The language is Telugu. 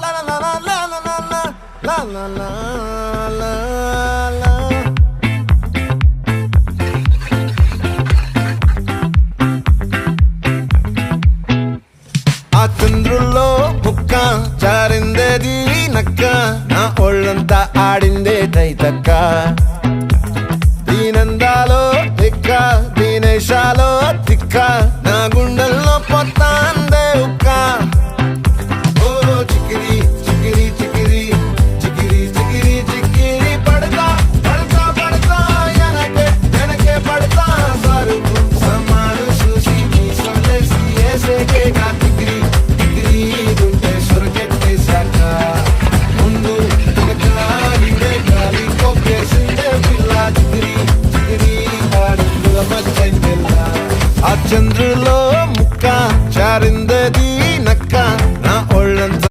la la la la la la la la la la la la. ఆ చంద్రుల్లో బుక్క చారిందేది నక్క నా ఒళ్ళంతా ఆడిందే తైతక్క